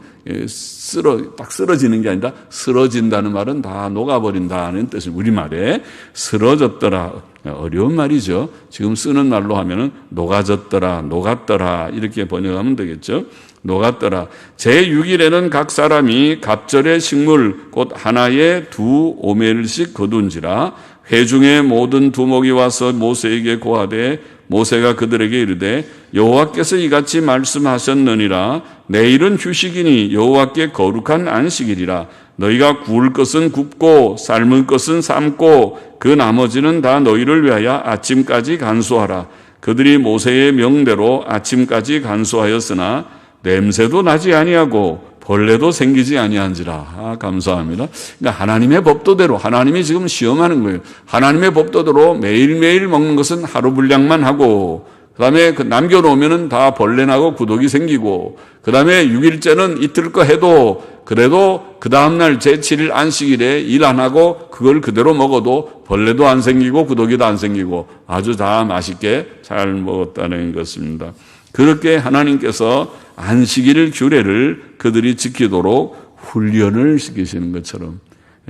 딱 쓰러지는 게 아니라 쓰러진다는 말은 다 녹아버린다는 뜻입니다. 우리말에 쓰러졌더라. 어려운 말이죠. 지금 쓰는 말로 하면은 녹아졌더라, 녹았더라 이렇게 번역하면 되겠죠. 녹았더라. 제6일에는 각 사람이 갑절의 식물 곧 하나에 2 오멜씩 거둔지라. 회중의 모든 두목이 와서 모세에게 고하되 모세가 그들에게 이르되 여호와께서 이같이 말씀하셨느니라. 내일은 휴식이니 여호와께 거룩한 안식일이라. 너희가 구울 것은 굽고 삶을 것은 삶고 그 나머지는 다 너희를 위하여 아침까지 간수하라. 그들이 모세의 명대로 아침까지 간수하였으나 냄새도 나지 아니하고 벌레도 생기지 아니한지라. 감사합니다. 그러니까 하나님의 법도대로 하나님이 지금 시험하는 거예요. 하나님의 법도대로 매일매일 먹는 것은 하루 분량만 하고 그 다음에 남겨놓으면 다 벌레 나고 구더기 생기고 그 다음에 6일째는 이틀 거 해도 그래도 그 다음날 제7일 안식일에 일 안 하고 그걸 그대로 먹어도 벌레도 안 생기고 구더기도 안 생기고 아주 다 맛있게 잘 먹었다는 것입니다. 그렇게 하나님께서 안식일 규례를 그들이 지키도록 훈련을 시키시는 것처럼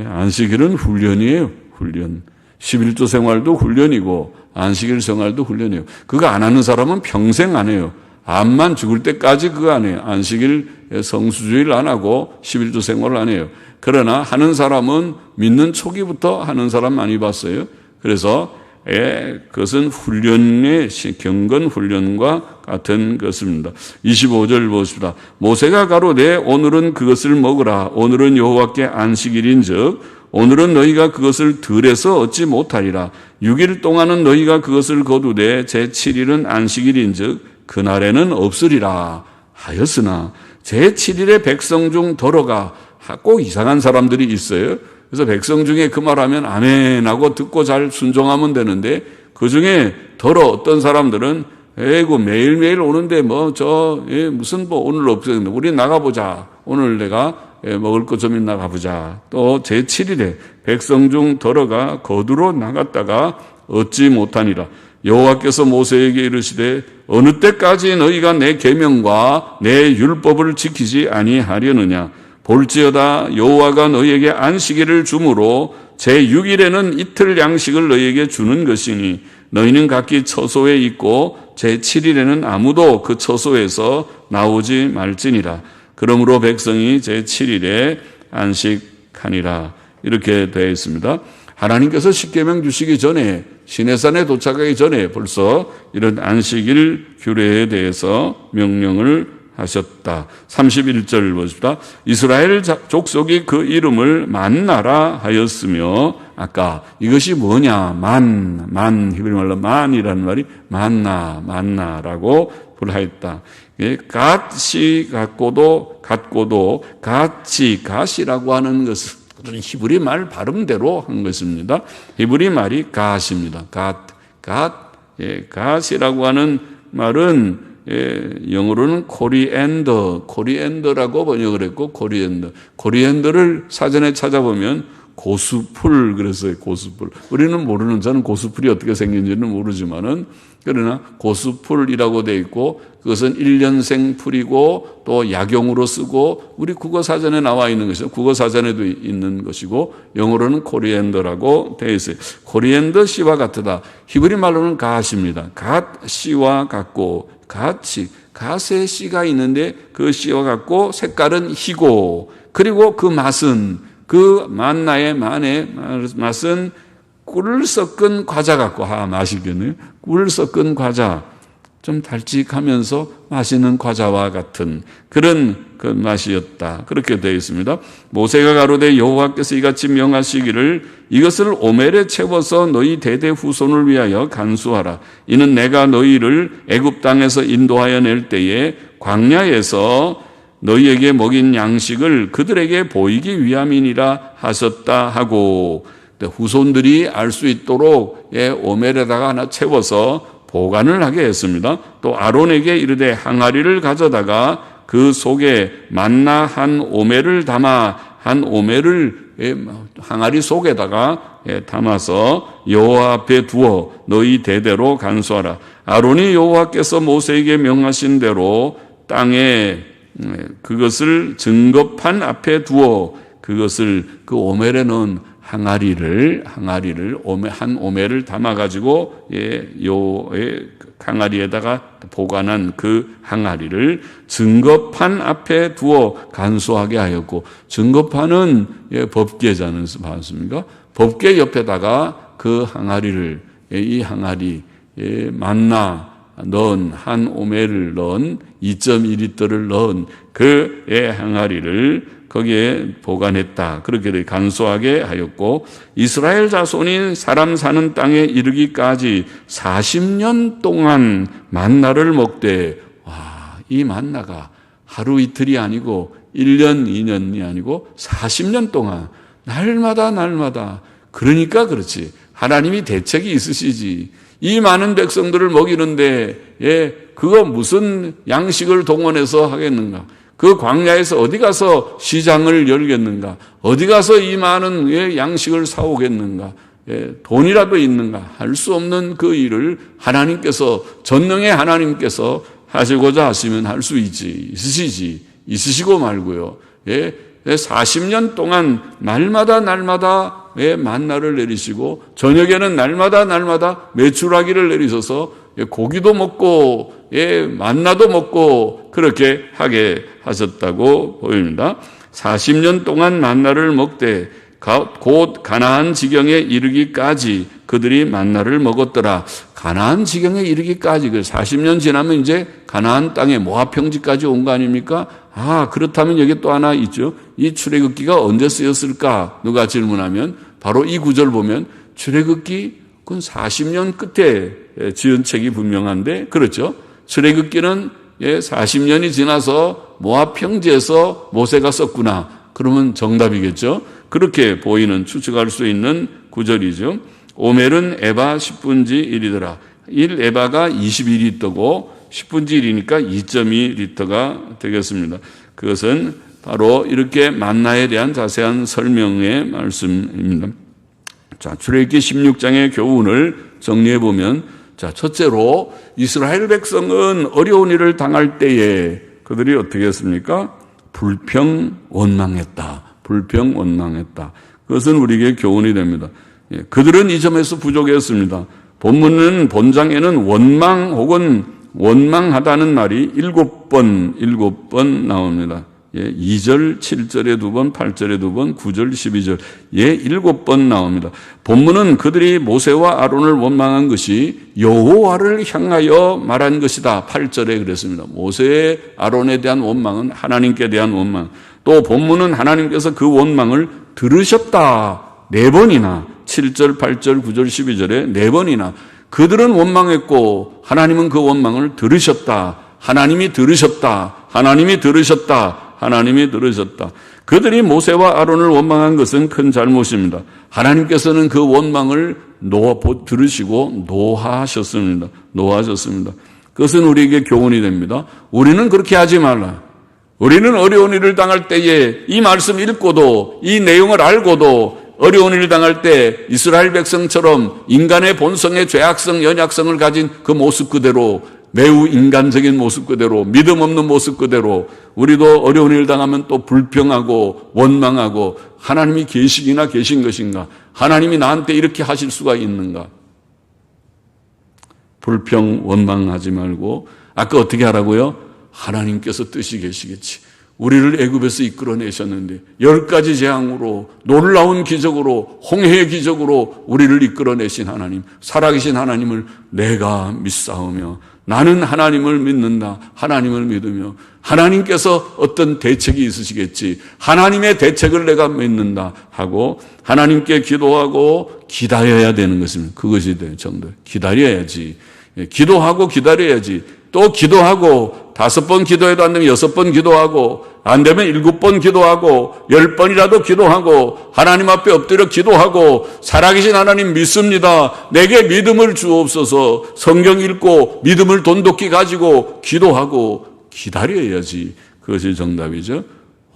안식일은 훈련이에요. 훈련. 11조 생활도 훈련이고 안식일 생활도 훈련이에요. 그거 안 하는 사람은 평생 안 해요. 암만 죽을 때까지 그거 안 해요. 안식일 성수주일 안 하고 11조 생활을 안 해요. 그러나 하는 사람은 믿는 초기부터 하는 사람 많이 봤어요. 그래서 그것은 훈련의 경건 훈련과 같은 것입니다. 25절 보십시다. 모세가 가로되 오늘은 그것을 먹으라. 오늘은 여호와께 안식일인즉 오늘은 너희가 그것을 들에서 얻지 못하리라. 6일 동안은 너희가 그것을 거두되 제7일은 안식일인즉 그날에는 없으리라 하였으나 제7일에 백성 중 더러가 꼭 이상한 사람들이 있어요. 그래서 백성 중에 그 말하면 아멘 하고 듣고 잘 순종하면 되는데 그 중에 더러 어떤 사람들은 에이구 매일매일 오는데 무슨 오늘 없었는데 우리 나가보자. 오늘 내가 먹을 것 좀 있나 가보자. 또 제7일에 백성 중 더러가 거두러 나갔다가 얻지 못하니라. 여호와께서 모세에게 이르시되 어느 때까지 너희가 내 계명과 내 율법을 지키지 아니하려느냐. 볼지어다 여호와가 너희에게 안식일을 주므로 제6일에는 이틀 양식을 너희에게 주는 것이니 너희는 각기 처소에 있고 제7일에는 아무도 그 처소에서 나오지 말지니라. 그러므로 백성이 제7일에 안식하니라. 이렇게 되어 있습니다. 하나님께서 십계명 주시기 전에, 시내산에 도착하기 전에 벌써 이런 안식일 규례에 대해서 명령을 하셨다. 31절 보십시다. 이스라엘 족속이 그 이름을 만나라 하였으며, 아까 이것이 뭐냐? 히브리 말로 만이라는 말이 만나라고 불하였다. 갓이 같고도 갓이라고 하는 것은 그런 히브리 말 발음대로 한 것입니다. 히브리 말이 갓입니다. 갓이라고 하는 말은 영어로는 코리앤더라고 번역을 했고, 코리앤더를 사전에 찾아보면 고수풀, 그랬어요. 고수풀. 우리는 모르는, 저는 고수풀이 어떻게 생긴지는 모르지만은, 그러나 고수풀이라고 되어 있고, 그것은 1년생 풀이고 또 약용으로 쓰고, 우리 국어사전에 나와 있는 것이죠. 국어사전에도 있는 것이고, 영어로는 코리앤더라고 되어 있어요. 코리앤더 씨와 같다. 히브리 말로는 갓입니다. 갓 씨와 같고, 갓의 씨가 있는데 그 씨와 같고, 색깔은 희고, 그리고 그 맛은, 그 만나의 맛은 꿀을 섞은 과자 같고, 맛이겠네요. 꿀을 섞은 과자, 좀 달직하면서 맛있는 과자와 같은 그런 그 맛이었다. 그렇게 되어 있습니다. 모세가 가로되 여호와께서 이같이 명하시기를 이것을 오멜에 채워서 너희 대대 후손을 위하여 간수하라. 이는 내가 너희를 애굽 땅에서 인도하여 낼 때에 광야에서 너희에게 먹인 양식을 그들에게 보이기 위함이니라 하셨다 하고, 후손들이 알 수 있도록 오멜에다가 하나 채워서 보관을 하게 했습니다. 또 아론에게 이르되 항아리를 가져다가 그 속에 만나 한 오멜을 담아, 한 오멜을 항아리 속에다가 담아서 여호와 앞에 두어 너희 대대로 간수하라. 아론이 여호와께서 모세에게 명하신 대로 땅에 그것을 증거판 앞에 두어 그것을, 그 오멜에 넣은 항아리를 한 오멜을 담아가지고 항아리에다가 보관한 그 항아리를 증거판 앞에 두어 간수하게 하였고, 증거판은 법궤잖아요, 맞습니까? 법궤 옆에다가 그 항아리를, 이 항아리 만나 넣은 한 오멜을 넣은 2.2리터를 넣은 그 항아리를 거기에 보관했다. 그렇게 간수하게 하였고, 이스라엘 자손이 사람 사는 땅에 이르기까지 40년 동안 만나를 먹되, 이 만나가 하루 이틀이 아니고 1년, 2년이 아니고 40년 동안 날마다, 그러니까 그렇지. 하나님이 대책이 있으시지. 이 많은 백성들을 먹이는데, 그거 무슨 양식을 동원해서 하겠는가? 그 광야에서 어디 가서 시장을 열겠는가? 어디 가서 이 많은 양식을 사오겠는가? 돈이라도 있는가? 할 수 없는 그 일을 하나님께서, 전능의 하나님께서 하시고자 하시면 할 수 있으시고 말고요. 40년 동안 날마다 만나를 내리시고, 저녁에는 날마다 메추라기를 내리셔서 고기도 먹고 만나도 먹고 그렇게 하게 하셨다고 보입니다. 40년 동안 만나를 먹되 곧 가나안 지경에 이르기까지 그들이 만나를 먹었더라. 가나안 지경에 이르기까지, 그 40년 지나면 이제 가나안 땅에 모압 평지까지 온 거 아닙니까? 그렇다면 여기 또 하나 있죠. 이 출애굽기가 언제 쓰였을까? 누가 질문하면 바로 이 구절 보면 출애굽기 그건 40년 끝에 지은 책이 분명한데, 그렇죠? 출애굽기는 40년이 지나서 모압 평지에서 모세가 썼구나. 그러면 정답이겠죠? 그렇게 보이는, 추측할 수 있는 구절이죠. 오멜은 에바 10분지 1이더라. 1에바가 21리터고 10분지 1이니까 2.2리터가 되겠습니다. 그것은 바로 이렇게 만나에 대한 자세한 설명의 말씀입니다. 자, 출애굽기 16장의 교훈을 정리해 보면, 자, 첫째로 이스라엘 백성은 어려운 일을 당할 때에 그들이 어떻게 했습니까? 불평 원망했다. 그것은 우리에게 교훈이 됩니다. 그들은 이 점에서 부족했습니다. 본장에는 원망 혹은 원망하다는 말이 7번 나옵니다. 2절, 7절에 2번, 8절에 2번, 9절, 12절 7번 나옵니다. 본문은 그들이 모세와 아론을 원망한 것이 여호와를 향하여 말한 것이다. 8절에 그랬습니다. 모세의 아론에 대한 원망은 하나님께 대한 원망. 또 본문은 하나님께서 그 원망을 들으셨다. 4번이나 7절, 8절, 9절, 12절에 4번이나 그들은 원망했고 하나님은 그 원망을 들으셨다. 하나님이 들으셨다. 하나님이 들으셨다. 하나님이 들으셨다. 그들이 모세와 아론을 원망한 것은 큰 잘못입니다. 하나님께서는 그 원망을 들으시고 노하셨습니다. 노하셨습니다. 그것은 우리에게 교훈이 됩니다. 우리는 그렇게 하지 말라. 우리는 어려운 일을 당할 때에 이 말씀 읽고도 이 내용을 알고도 어려운 일을 당할 때 이스라엘 백성처럼 인간의 본성의 죄악성, 연약성을 가진 그 모습 그대로 매우 인간적인 모습 그대로 믿음 없는 모습 그대로 우리도 어려운 일을 당하면 또 불평하고 원망하고 하나님이 계시기나 계신 것인가? 하나님이 나한테 이렇게 하실 수가 있는가? 불평, 원망하지 말고 아까 어떻게 하라고요? 하나님께서 뜻이 계시겠지. 우리를 애굽에서 이끌어내셨는데 10가지 재앙으로 놀라운 기적으로 홍해의 기적으로 우리를 이끌어내신 하나님, 살아계신 하나님을 내가 믿사오며 나는 하나님을 믿는다. 하나님을 믿으며 하나님께서 어떤 대책이 있으시겠지. 하나님의 대책을 내가 믿는다 하고 하나님께 기도하고 기다려야 되는 것입니다. 그것이 돼요, 정도. 기다려야지. 기도하고 기다려야지. 또 기도하고 5번 기도해도 안 되면 6번 기도하고 안 되면 7번 기도하고 10번이라도 기도하고 하나님 앞에 엎드려 기도하고 살아계신 하나님 믿습니다. 내게 믿음을 주옵소서. 성경 읽고 믿음을 돈독히 가지고 기도하고 기다려야지. 그것이 정답이죠.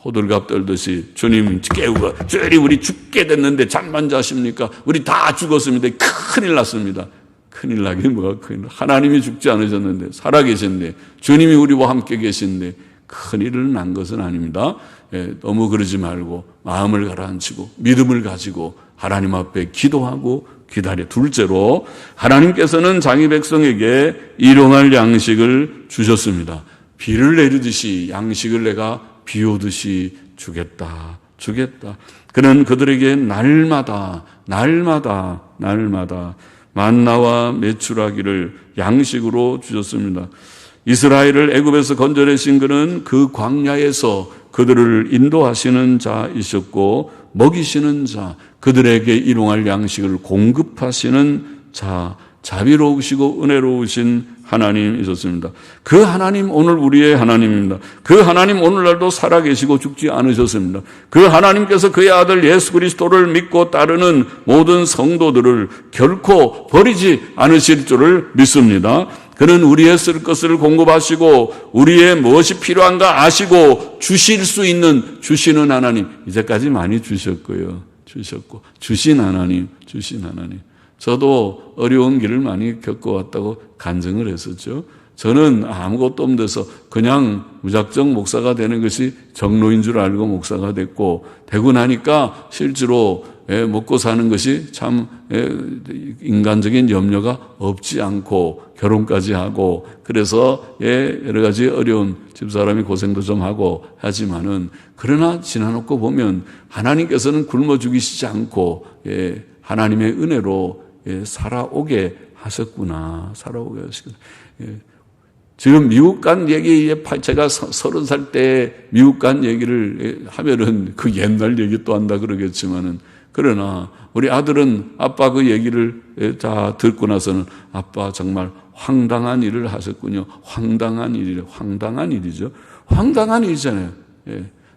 호들갑 떨듯이 주님 깨우고 저리 우리 죽게 됐는데 잠만 자십니까? 우리 다 죽었습니다. 큰일 났습니다. 큰일 나긴 뭐가 큰일. 하나님이 죽지 않으셨는데 살아계신데 주님이 우리와 함께 계신데 큰일을 난 것은 아닙니다. 너무 그러지 말고 마음을 가라앉히고 믿음을 가지고 하나님 앞에 기도하고 기다려. 둘째로 하나님께서는 자기 백성에게 일용할 양식을 주셨습니다. 비를 내리듯이 양식을 내가 비 오듯이 주겠다. 그는 그들에게 날마다 만나와 메추라기를 양식으로 주셨습니다. 이스라엘을 애굽에서 건져내신 그는 그 광야에서 그들을 인도하시는 자이셨고 먹이시는 자, 그들에게 일용할 양식을 공급하시는 자, 자비로우시고 은혜로우신 하나님이셨습니다. 그 하나님 오늘 우리의 하나님입니다. 그 하나님 오늘날도 살아계시고 죽지 않으셨습니다. 그 하나님께서 그의 아들 예수 그리스도를 믿고 따르는 모든 성도들을 결코 버리지 않으실 줄을 믿습니다. 그는 우리의 쓸 것을 공급하시고 우리의 무엇이 필요한가 아시고 주시는 하나님. 이제까지 많이 주셨고요. 주신 하나님. 저도 어려운 길을 많이 겪어왔다고 간증을 했었죠. 저는 아무것도 없는 데서 그냥 무작정 목사가 되는 것이 정로인 줄 알고 목사가 됐고, 되고 나니까 실제로 먹고 사는 것이 참 인간적인 염려가 없지 않고 결혼까지 하고, 그래서 여러 가지 어려운 집사람이 고생도 좀 하고 하지만은, 그러나 지나놓고 보면 하나님께서는 굶어 죽이시지 않고 하나님의 은혜로 살아오게 하셨구나. 지금 미국 간 얘기, 제가 30살 때 미국 간 얘기를 하면은 그 옛날 얘기 또 한다 그러겠지만은, 그러나 우리 아들은 아빠 그 얘기를 다 듣고 나서는 아빠 정말 황당한 일을 하셨군요. 황당한 일이죠. 황당한 일이잖아요.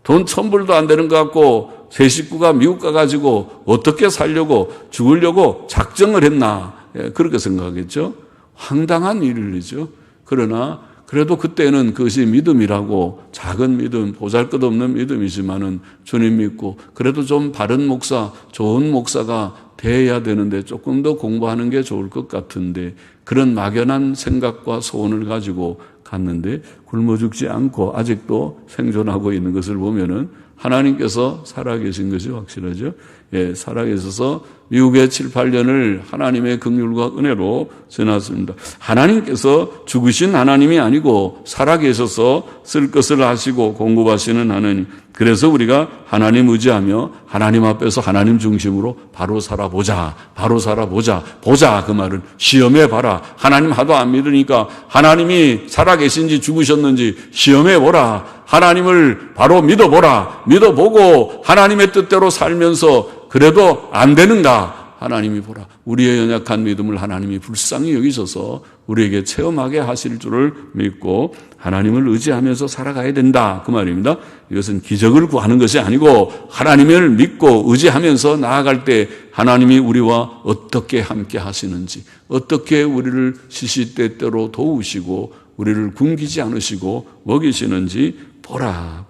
돈 1,000불도 안 되는 것 같고 세 식구가 미국 가가지고 어떻게 살려고 죽으려고 작정을 했나, 그렇게 생각하겠죠. 황당한 일이죠. 그러나 그래도 그때는 그것이 믿음이라고, 작은 믿음, 보잘것없는 믿음이지만은 주님 믿고 그래도 좀 바른 목사, 좋은 목사가 돼야 되는데 조금 더 공부하는 게 좋을 것 같은데, 그런 막연한 생각과 소원을 가지고 갔는데 굶어 죽지 않고 아직도 생존하고 있는 것을 보면은 하나님께서 살아계신 것이 확실하죠. 예, 살아계셔서 미국의 7, 8년을 하나님의 긍휼과 은혜로 지났습니다. 하나님께서 죽으신 하나님이 아니고 살아계셔서 쓸 것을 하시고 공급하시는 하나님. 그래서 우리가 하나님 의지하며 하나님 앞에서 하나님 중심으로 바로 살아보자. 바로 살아보자. 보자 그 말은 시험해봐라. 하나님 하도 안 믿으니까 하나님이 살아계신지 죽으셨는지 시험해보라. 하나님을 바로 믿어보라. 믿어보고 하나님의 뜻대로 살면서 그래도 안 되는가? 하나님이 보라. 우리의 연약한 믿음을 하나님이 불쌍히 여기셔서 우리에게 체험하게 하실 줄을 믿고 하나님을 의지하면서 살아가야 된다. 그 말입니다. 이것은 기적을 구하는 것이 아니고 하나님을 믿고 의지하면서 나아갈 때 하나님이 우리와 어떻게 함께 하시는지, 어떻게 우리를 시시때때로 도우시고 우리를 굶기지 않으시고 먹이시는지 보라.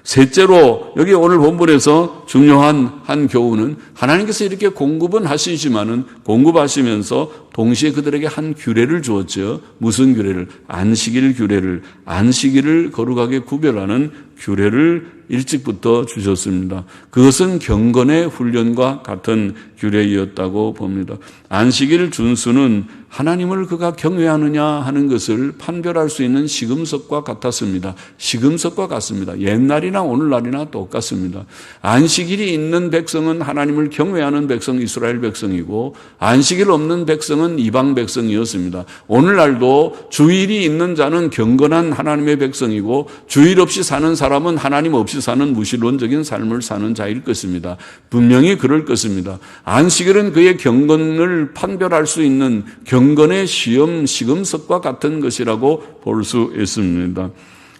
셋째로 여기 오늘 본문에서 중요한 한 교훈은 하나님께서 이렇게 공급은 하시지만은 공급하시면서 동시에 그들에게 한 규례를 주었죠. 무슨 규례를? 안식일 규례를, 안식일을 거룩하게 구별하는 규례를 일찍부터 주셨습니다. 그것은 경건의 훈련과 같은 규례이었다고 봅니다. 안식일 준수는 하나님을 그가 경외하느냐 하는 것을 판별할 수 있는 시금석과 같았습니다. 시금석과 같습니다. 옛날이나 오늘날이나 똑같습니다. 안식일이 있는 백성은 하나님을 경외하는 백성 이스라엘 백성이고 안식일 없는 백성은 이방 백성이었습니다. 오늘날도 주일이 있는 자는 경건한 하나님의 백성이고 주일 없이 사는 사람은 하나님 없이 사는 무신론적인 삶을 사는 자일 것입니다. 분명히 그럴 것입니다. 안식일은 그의 경건을 판별할 수 있는 경건의 시금석과 같은 것이라고 볼 수 있습니다.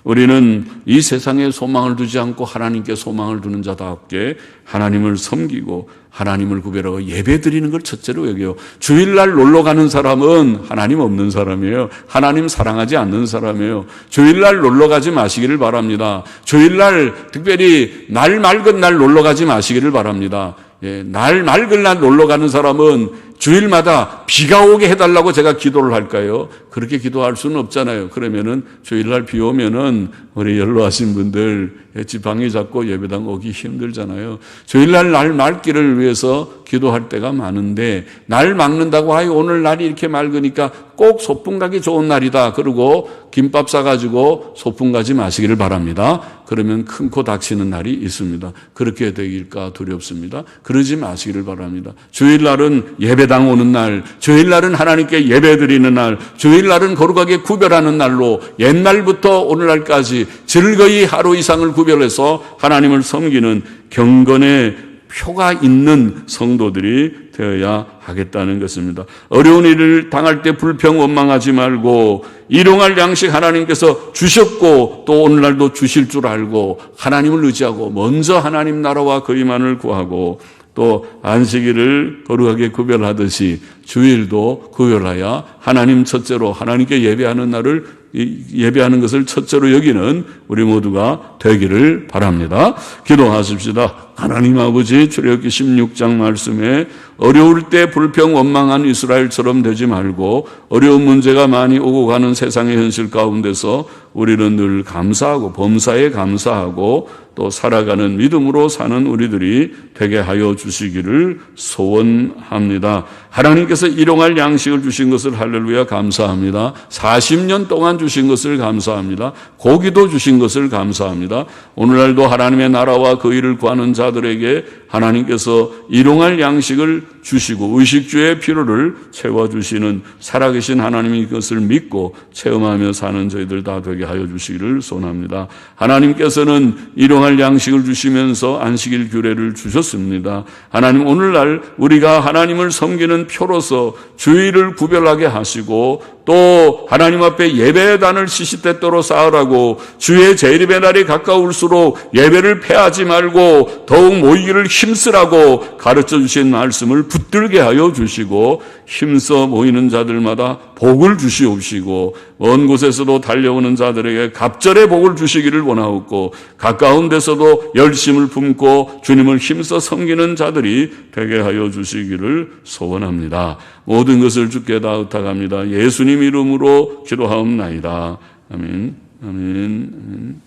우리는 이 세상에 소망을 두지 않고 하나님께 소망을 두는 자답게 하나님을 섬기고 하나님을 구별하고 예배 드리는 걸 첫째로 여겨요. 주일날 놀러 가는 사람은 하나님 없는 사람이에요. 하나님 사랑하지 않는 사람이에요. 주일날 놀러 가지 마시기를 바랍니다. 주일날 특별히 날 맑은 날 놀러 가지 마시기를 바랍니다. 예, 날 맑은 날 놀러 가는 사람은 주일마다 비가 오게 해달라고 제가 기도를 할까요? 그렇게 기도할 수는 없잖아요. 그러면은 주일날 비 오면은 우리 연로하신 분들 지방이 잡고 예배당 오기 힘들잖아요. 주일날 날 맑기를 위해서 기도할 때가 많은데 날 맑는다고 오늘 날이 이렇게 맑으니까 꼭 소풍 가기 좋은 날이다. 그러고 김밥 싸가지고 소풍 가지 마시기를 바랍니다. 그러면 큰 코 닥치는 날이 있습니다. 그렇게 되길까 두렵습니다. 그러지 마시기를 바랍니다. 주일날은 예배당 오는 날, 주일날은 하나님께 예배드리는 날, 주일날은 거룩하게 구별하는 날로 옛날부터 오늘날까지 즐거이 하루 이상을 구별해서 하나님을 섬기는 경건의 표가 있는 성도들이 되어야 하겠다는 것입니다. 어려운 일을 당할 때 불평 원망하지 말고 일용할 양식 하나님께서 주셨고 또 오늘날도 주실 줄 알고 하나님을 의지하고 먼저 하나님 나라와 그의만을 구하고 또 안식일을 거룩하게 구별하듯이 주일도 구별하여 하나님 첫째로 하나님께 예배하는 것을 첫째로 여기는 우리 모두가 되기를 바랍니다. 기도하십시다. 하나님 아버지, 출애굽기 16장 말씀에 어려울 때 불평 원망한 이스라엘처럼 되지 말고 어려운 문제가 많이 오고 가는 세상의 현실 가운데서 우리는 늘 감사하고 범사에 감사하고 또 살아가는 믿음으로 사는 우리들이 되게 하여 주시기를 소원합니다. 하나님께서 일용할 양식을 주신 것을 할렐루야 감사합니다. 40년 동안 주신 것을 감사합니다. 고기도 주신 것을 감사합니다. 오늘날도 하나님의 나라와 그 일을 구하는 자들에게 하나님께서 일용할 양식을 주시고 의식주의 필요를 채워주시는 살아계신 하나님이 것을 믿고 체험하며 사는 저희들 다 되게 하여 주시기를 소원합니다. 하나님께서는 일용할 양식을 주시면서 안식일 규례를 주셨습니다. 하나님 오늘날 우리가 하나님을 섬기는 표로서 주일을 구별하게 하시고 또 하나님 앞에 예배단을 시시때때로 쌓으라고 주의 재림의 날이 가까울수록 예배를 패하지 말고 더욱 모이기를 힘쓰라고 가르쳐 주신 말씀을 붙들게 하여 주시고 힘써 모이는 자들마다 복을 주시옵시고 먼 곳에서도 달려오는 자들에게 갑절의 복을 주시기를 원하옵고 가까운 데서도 열심을 품고 주님을 힘써 섬기는 자들이 되게 하여 주시기를 소원합니다. 모든 것을 주께 다 의탁합니다. 예수님 이름으로 기도하옵나이다. 아멘. 아멘.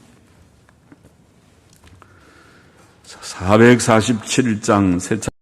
447장 새